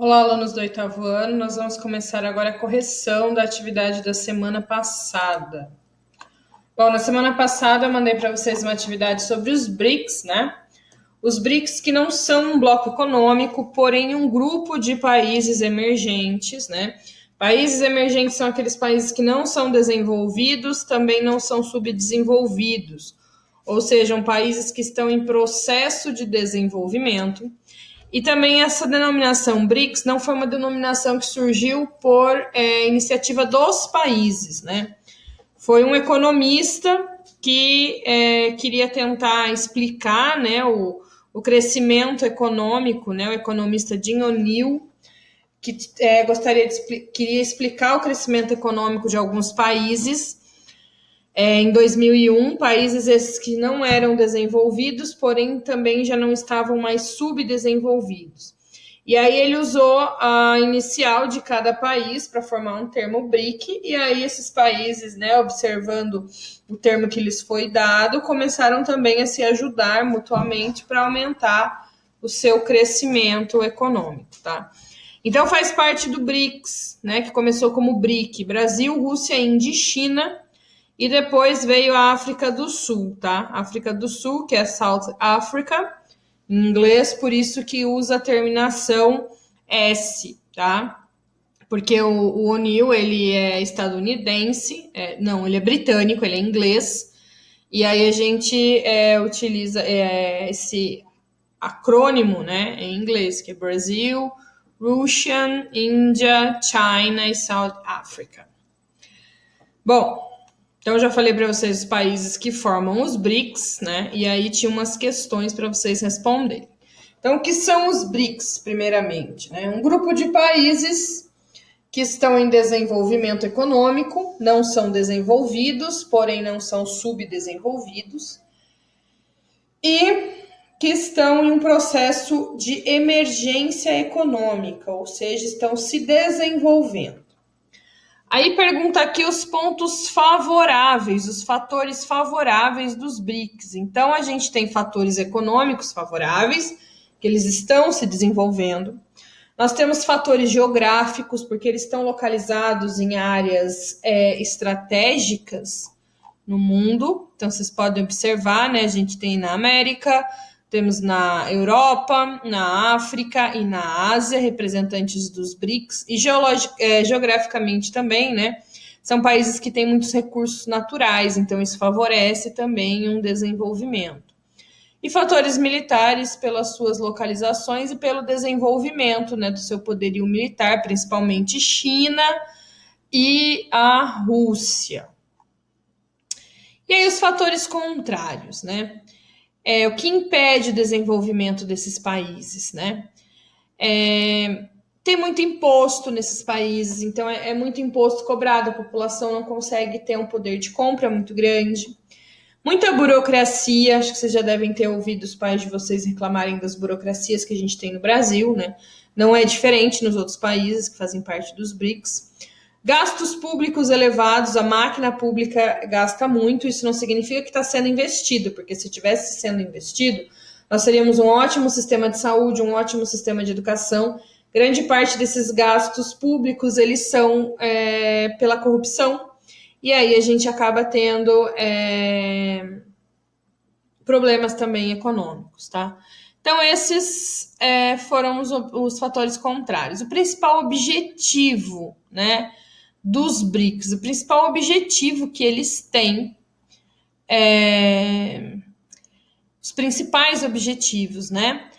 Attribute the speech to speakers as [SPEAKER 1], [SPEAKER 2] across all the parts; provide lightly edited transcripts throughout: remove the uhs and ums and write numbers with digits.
[SPEAKER 1] Olá, alunos do oitavo ano. Nós vamos começar agora a correção da atividade da semana passada. Bom, na semana passada eu mandei para vocês uma atividade sobre os BRICS, né? Os BRICS que não são um bloco econômico, porém um grupo de países emergentes, né? Países emergentes são aqueles países que não são desenvolvidos, também não são subdesenvolvidos, ou sejam, países que estão em processo de desenvolvimento. E também essa denominação BRICS não foi uma denominação que surgiu por iniciativa dos países, né? Foi um economista que queria tentar explicar, né, o crescimento econômico, né, o economista Jim O'Neill, que queria explicar o crescimento econômico de alguns países em 2001, países esses que não eram desenvolvidos, porém também já não estavam mais subdesenvolvidos. E aí ele usou a inicial de cada país para formar um termo BRIC, e aí esses países, né, observando o termo que lhes foi dado, começaram também a se ajudar mutuamente para aumentar o seu crescimento econômico, tá? Então faz parte do BRICS, né, que começou como BRIC, Brasil, Rússia, Índia e China. E depois veio a África do Sul, tá? África do Sul, que é South Africa, em inglês, por isso que usa a terminação S, tá? Porque o O'Neill, ele é estadunidense, não, ele é britânico, ele é inglês, e aí a gente utiliza esse acrônimo, né, em inglês, que é Brasil, Russian, India, China e South Africa. Bom, então, eu já falei para vocês os países que formam os BRICS, né? E aí tinha umas questões para vocês responderem. Então, o que são os BRICS, primeiramente? Né? Um grupo de países que estão em desenvolvimento econômico, não são desenvolvidos, porém não são subdesenvolvidos, e que estão em um processo de emergência econômica, ou seja, estão se desenvolvendo. Aí pergunta aqui os pontos favoráveis, os fatores favoráveis dos BRICS. Então, a gente tem fatores econômicos favoráveis, que eles estão se desenvolvendo. Nós temos fatores geográficos, porque eles estão localizados em áreas estratégicas no mundo. Então, vocês podem observar, né? A gente tem na América, temos na Europa, na África e na Ásia, representantes dos BRICS, e geograficamente também, né? São países que têm muitos recursos naturais, então isso favorece também um desenvolvimento. E fatores militares pelas suas localizações e pelo desenvolvimento, né, do seu poderio militar, principalmente China e a Rússia. E aí os fatores contrários, né? O que impede o desenvolvimento desses países, né? Tem muito imposto nesses países, então é muito imposto cobrado, a população não consegue ter um poder de compra muito grande. Muita burocracia, acho que vocês já devem ter ouvido os pais de vocês reclamarem das burocracias que a gente tem no Brasil, né? Não é diferente nos outros países que fazem parte dos BRICS. Gastos públicos elevados, a máquina pública gasta muito, isso não significa que está sendo investido, porque se tivesse sendo investido, nós teríamos um ótimo sistema de saúde, um ótimo sistema de educação. Grande parte desses gastos públicos, eles são pela corrupção, e aí a gente acaba tendo problemas também econômicos, tá? Então, esses foram os fatores contrários. O principal objetivo, né, dos BRICS, o principal objetivo que eles têm, os principais objetivos, né,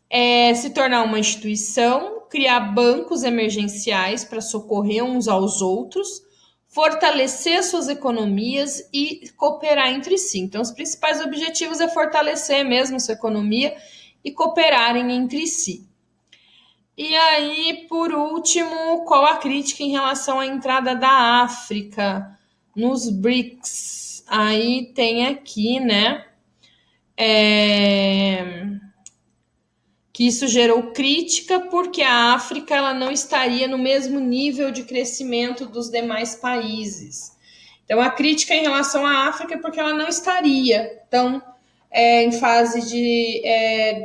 [SPEAKER 1] é se tornar uma instituição, criar bancos emergenciais para socorrer uns aos outros, fortalecer suas economias e cooperar entre si. Então, os principais objetivos é fortalecer mesmo sua economia e cooperarem entre si. E aí, por último, qual a crítica em relação à entrada da África nos BRICS? Aí tem aqui, né, que isso gerou crítica porque a África ela não estaria no mesmo nível de crescimento dos demais países. Então, a crítica em relação à África é porque ela não estaria tão em fase de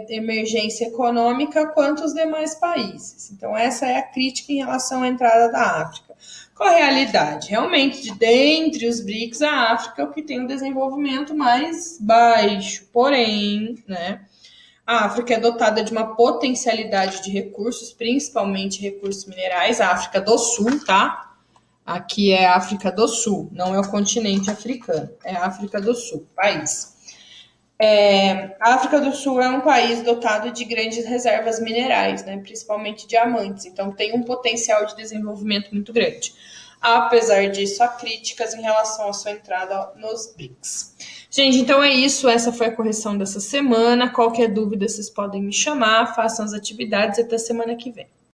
[SPEAKER 1] emergência econômica quanto os demais países. Então, essa é a crítica em relação à entrada da África. Qual a realidade? Realmente, de dentre os BRICS, a África é o que tem um desenvolvimento mais baixo. Porém, né, a África é dotada de uma potencialidade de recursos, principalmente recursos minerais. A África do Sul, tá? Aqui é a África do Sul, não é o continente africano, é a África do Sul, país. A África do Sul é um país dotado de grandes reservas minerais, né, principalmente diamantes, então tem um potencial de desenvolvimento muito grande. Apesar disso, há críticas em relação à sua entrada nos BRICS. Gente, então é isso. Essa foi a correção dessa semana. Qualquer dúvida, vocês podem me chamar. Façam as atividades e até semana que vem.